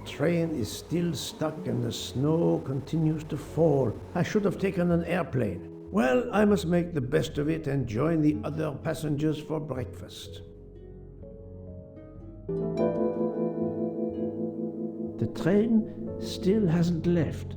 train is still stuck and the snow continues to fall. I should have taken an airplane. Well, I must make the best of it and join the other passengers for breakfast. The train still hasn't left.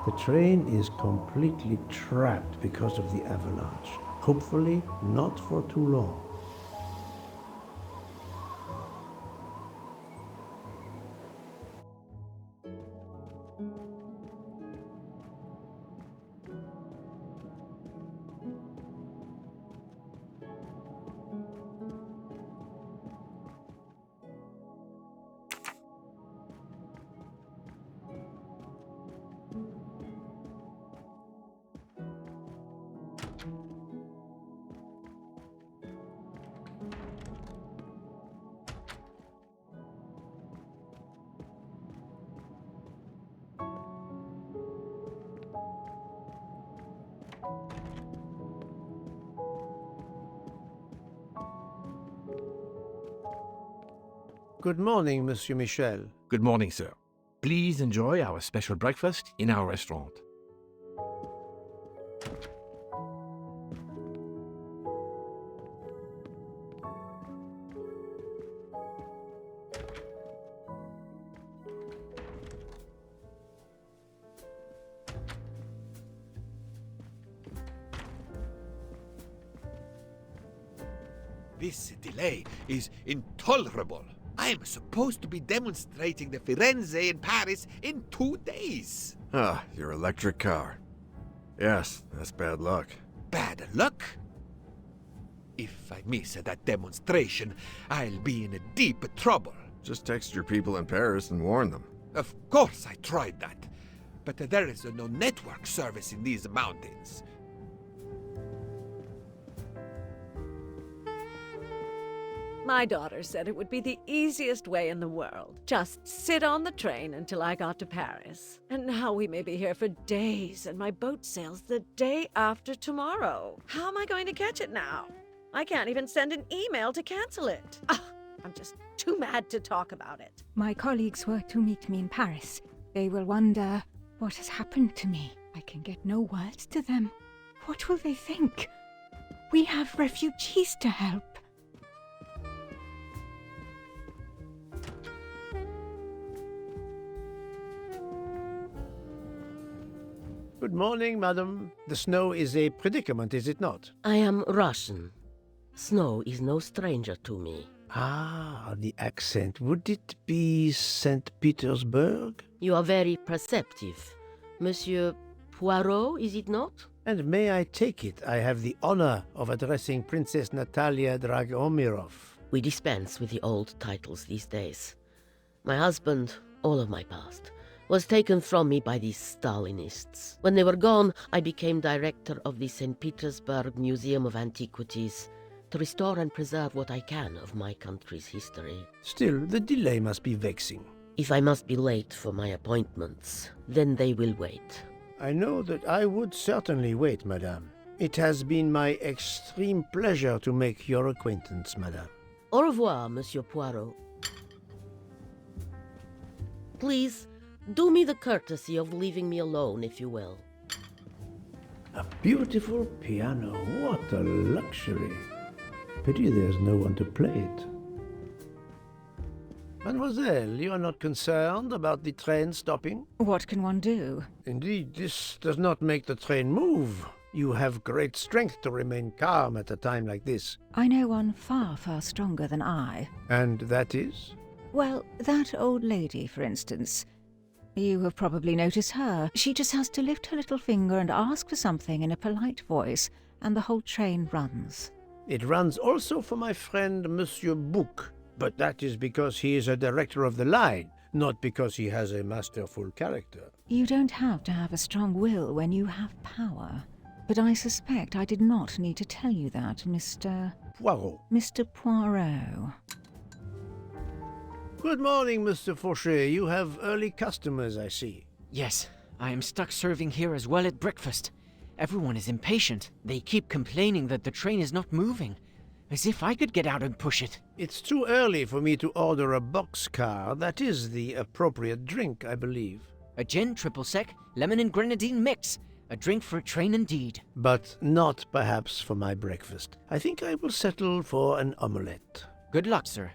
The train is completely trapped because of the avalanche. Hopefully, not for too long. Good morning, Monsieur Michel. Good morning, sir. Please enjoy our special breakfast in our restaurant. This delay is intolerable. I'm supposed to be demonstrating the Firenze in Paris in 2 days. Ah, your electric car. Yes, that's bad luck. Bad luck? If I miss that demonstration, I'll be in deep trouble. Just text your people in Paris and warn them. Of course I tried that, but there is no network service in these mountains. My daughter said it would be the easiest way in the world. Just sit on the train until I got to Paris. And now we may be here for days, and my boat sails the day after tomorrow. How am I going to catch it now? I can't even send an email to cancel it. I'm just too mad to talk about it. My colleagues were to meet me in Paris. They will wonder what has happened to me. I can get no words to them. What will they think? We have refugees to help. Good morning, madam. The snow is a predicament, is it not? I am Russian. Snow is no stranger to me. Ah, the accent. Would it be St. Petersburg? You are very perceptive. Monsieur Poirot, is it not? And may I take it, I have the honor of addressing Princess Natalia Dragomirov. We dispense with the old titles these days. My husband, all of my past, was taken from me by these Stalinists. When they were gone, I became director of the St. Petersburg Museum of Antiquities to restore and preserve what I can of my country's history. Still, the delay must be vexing. If I must be late for my appointments, then they will wait. I know that I would certainly wait, madame. It has been my extreme pleasure to make your acquaintance, madame. Au revoir, Monsieur Poirot. Please, do me the courtesy of leaving me alone, if you will. A beautiful piano. What a luxury. Pity there's no one to play it. Mademoiselle, you are not concerned about the train stopping? What can one do? Indeed, this does not make the train move. You have great strength to remain calm at a time like this. I know one far, far stronger than I. And that is? Well, that old lady, for instance. You have probably noticed her. She just has to lift her little finger and ask for something in a polite voice, and the whole train runs. It runs also for my friend Monsieur Bouc, but that is because he is a director of the line, not because he has a masterful character. You don't have to have a strong will when you have power. But I suspect I did not need to tell you that, Mr. Poirot. Good morning, Mr. Fauchet. You have early customers, I see. Yes, I am stuck serving here as well at breakfast. Everyone is impatient. They keep complaining that the train is not moving. As if I could get out and push it. It's too early for me to order a boxcar. That is the appropriate drink, I believe. A gin, triple sec, lemon and grenadine mix. A drink for a train indeed. But not perhaps for my breakfast. I think I will settle for an omelette. Good luck, sir.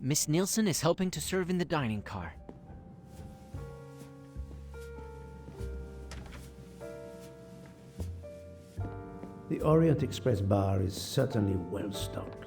Miss Nielsen is helping to serve in the dining car. The Orient Express bar is certainly well stocked.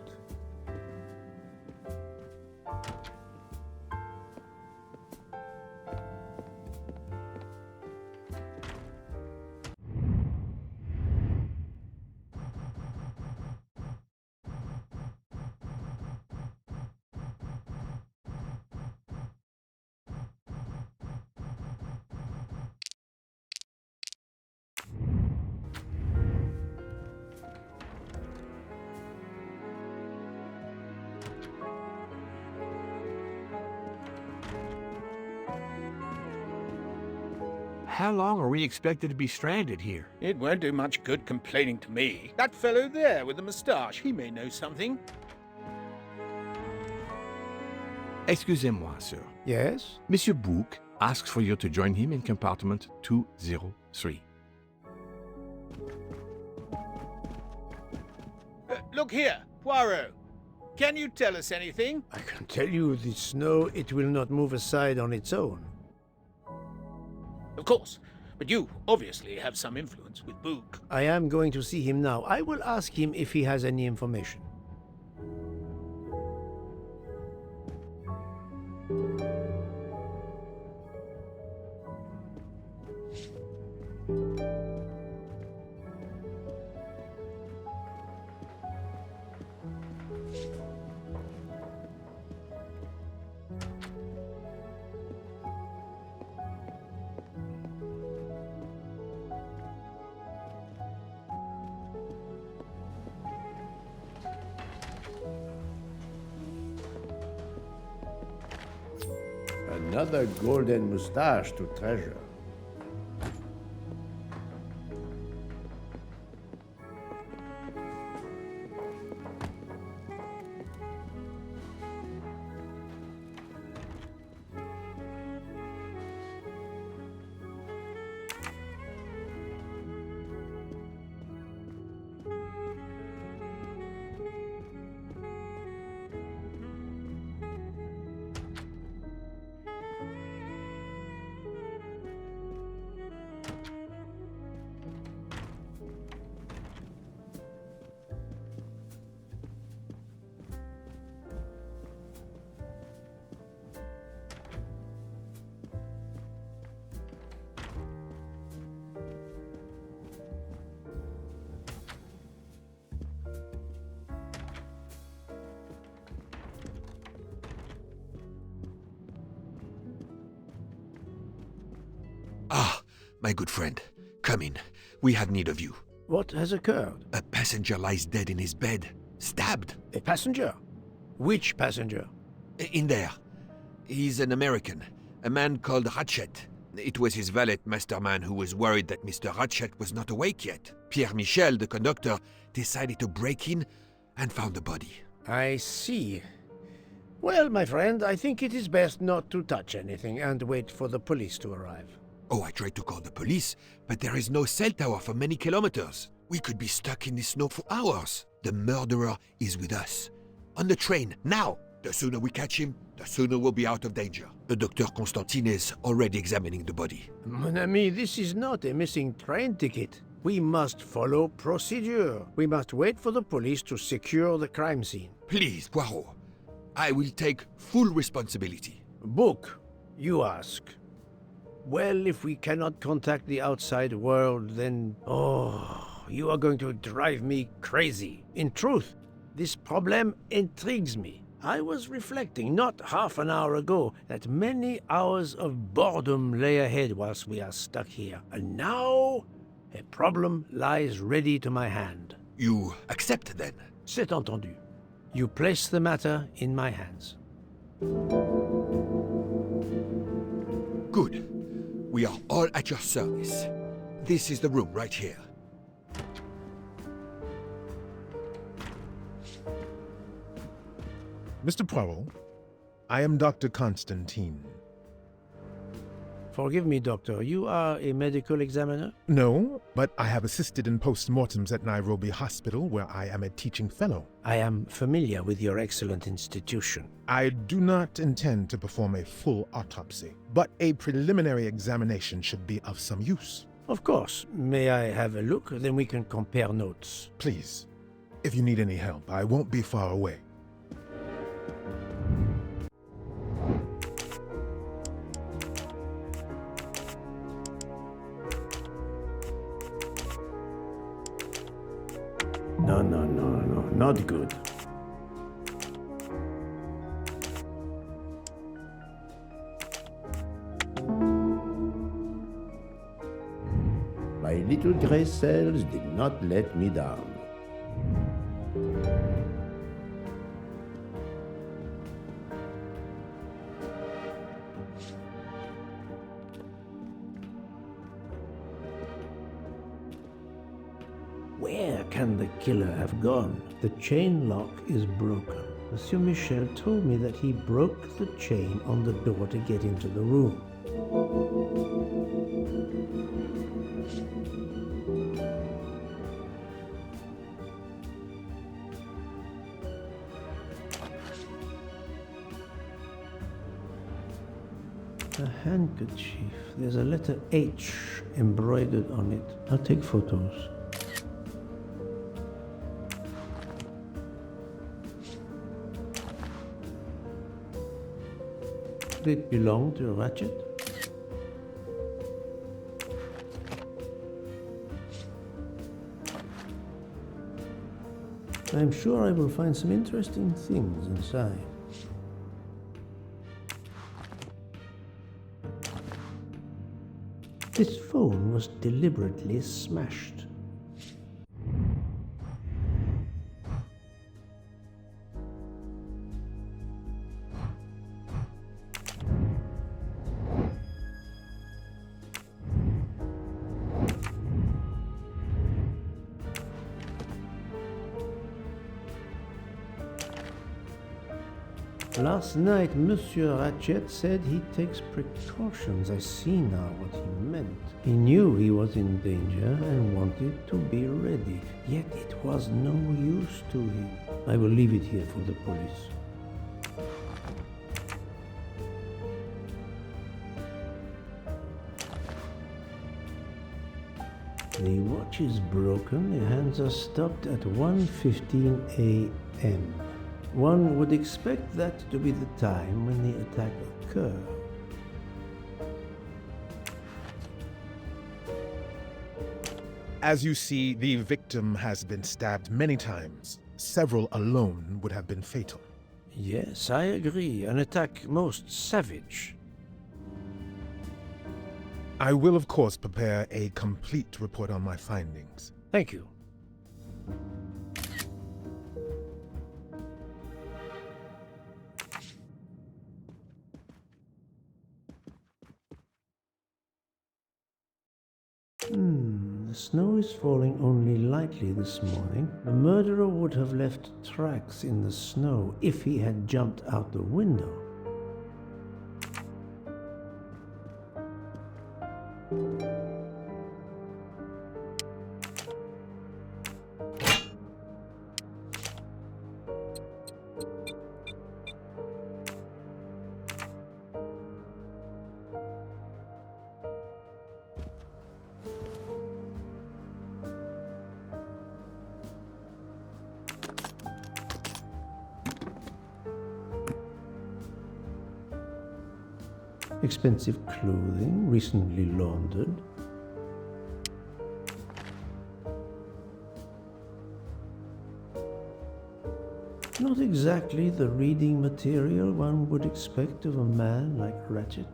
How long are we expected to be stranded here? It won't do much good complaining to me. That fellow there with the moustache, he may know something. Excusez-moi, sir. Yes? Monsieur Bouc asks for you to join him in compartment 203. Look here, Poirot. Can you tell us anything? I can tell you the snow, it will not move aside on its own. Of course. But you obviously have some influence with Bouc. I am going to see him now. I will ask him if he has any information. Another golden moustache to treasure. Ah, my good friend, come in. We have need of you. What has occurred? A passenger lies dead in his bed, stabbed. A passenger? Which passenger? In there. He's an American, a man called Ratchet. It was his valet masterman who was worried that Mr. Ratchet was not awake yet. Pierre Michel, the conductor, decided to break in and found the body. I see. Well, my friend, I think it is best not to touch anything and wait for the police to arrive. Oh, I tried to call the police, but there is no cell tower for many kilometers. We could be stuck in the snow for hours. The murderer is with us. On the train, now! The sooner we catch him, the sooner we'll be out of danger. The Dr. Constantine is already examining the body. Mon ami, this is not a missing train ticket. We must follow procedure. We must wait for the police to secure the crime scene. Please, Poirot. I will take full responsibility. Book, you ask. Well, if we cannot contact the outside world, then... Oh, you are going to drive me crazy. In truth, this problem intrigues me. I was reflecting not half an hour ago that many hours of boredom lay ahead whilst we are stuck here. And now, a problem lies ready to my hand. You accept then? C'est entendu. You place the matter in my hands. Good. We are all at your service. This is the room right here. Mr. Poirot, I am Dr. Constantine. Forgive me, Doctor. You are a medical examiner? No, but I have assisted in post-mortems at Nairobi Hospital, where I am a teaching fellow. I am familiar with your excellent institution. I do not intend to perform a full autopsy, but a preliminary examination should be of some use. Of course. May I have a look? Then we can compare notes. Please, if you need any help, I won't be far away. No, not good. My little gray cells did not let me down. Where can the killer have gone? The chain lock is broken. Monsieur Michel told me that he broke the chain on the door to get into the room. A handkerchief. There's a letter H embroidered on it. I'll take photos. Did it belong to Ratchet? I'm sure I will find some interesting things inside. This phone was deliberately smashed. Last night, Monsieur Ratchet said he takes precautions. I see now what he meant. He knew he was in danger and wanted to be ready. Yet it was no use to him. I will leave it here for the police. The watch is broken. The hands are stopped at 1:15 a.m. One would expect that to be the time when the attack occurred. As you see, the victim has been stabbed many times. Several alone would have been fatal. Yes, I agree. An attack most savage. I will, of course, prepare a complete report on my findings. Thank you. The snow is falling only lightly this morning. The murderer would have left tracks in the snow if he had jumped out the window. Expensive clothing, recently laundered. Not exactly the reading material one would expect of a man like Ratchet.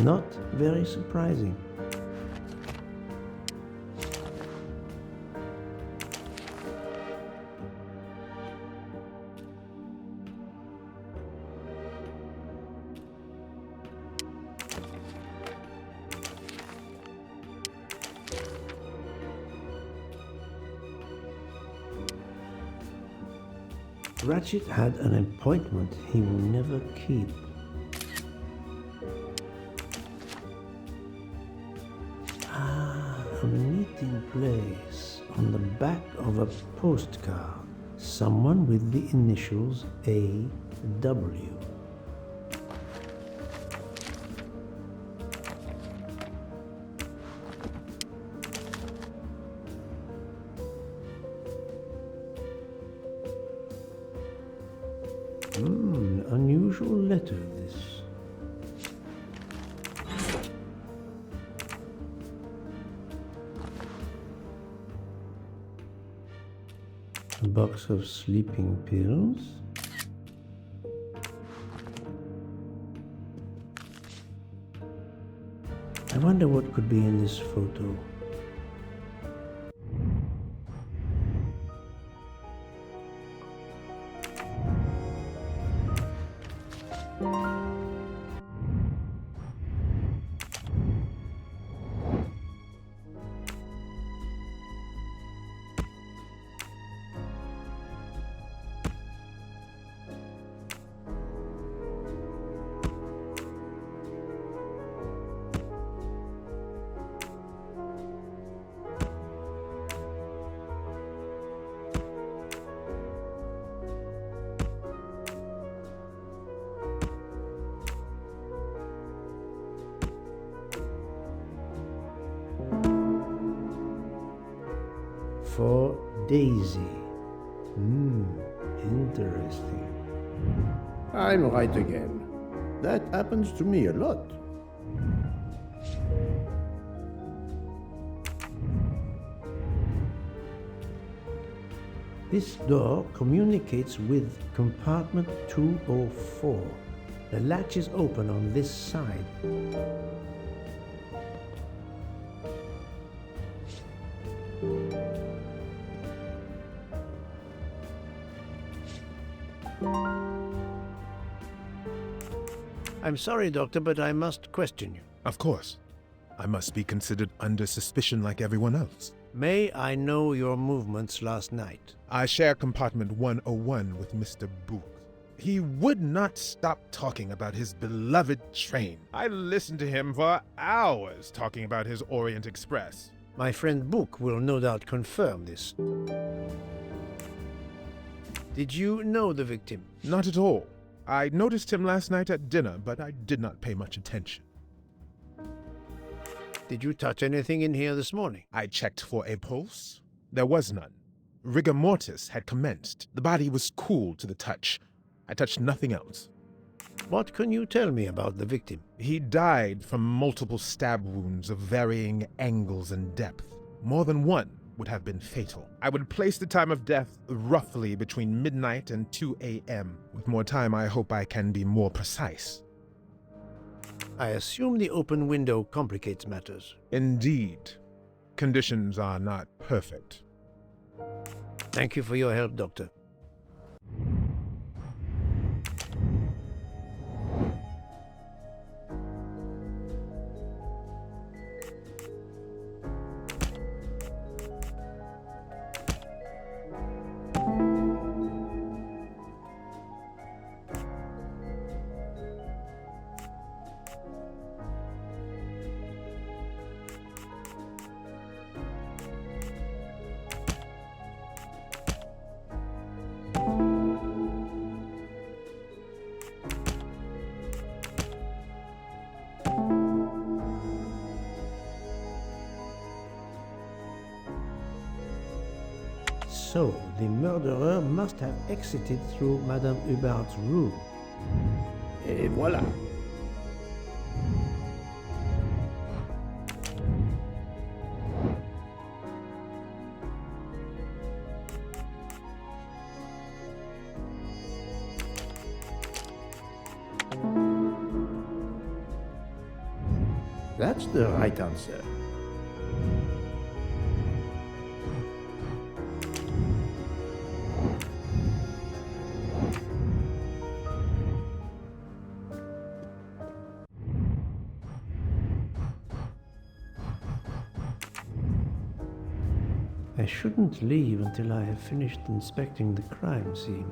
Not very surprising. Ratchet had an appointment he will never keep. A meeting place on the back of a postcard. Someone with the initials A.W. Unusual letter, this. A box of sleeping pills. I wonder what could be in this photo. For Daisy. Interesting. I'm right again. That happens to me a lot. This door communicates with compartment 204. The latch is open on this side. I'm sorry, Doctor, but I must question you. Of course. I must be considered under suspicion like everyone else. May I know your movements last night? I share compartment 101 with Mr. Book. He would not stop talking about his beloved train. I listened to him for hours talking about his Orient Express. My friend Book will no doubt confirm this. Did you know the victim? Not at all. I noticed him last night at dinner, but I did not pay much attention. Did you touch anything in here this morning? I checked for a pulse. There was none. Rigor mortis had commenced. The body was cool to the touch. I touched nothing else. What can you tell me about the victim? He died from multiple stab wounds of varying angles and depth. More than one. would have been fatal. I would place the time of death roughly between midnight and 2 a.m. With more time, I hope I can be more precise. I assume the open window complicates matters. Indeed. Conditions are not perfect. Thank you for your help, Doctor. So, the murderer must have exited through Madame Hubbard's room. Et voilà. That's the right answer. I shouldn't leave until I have finished inspecting the crime scene.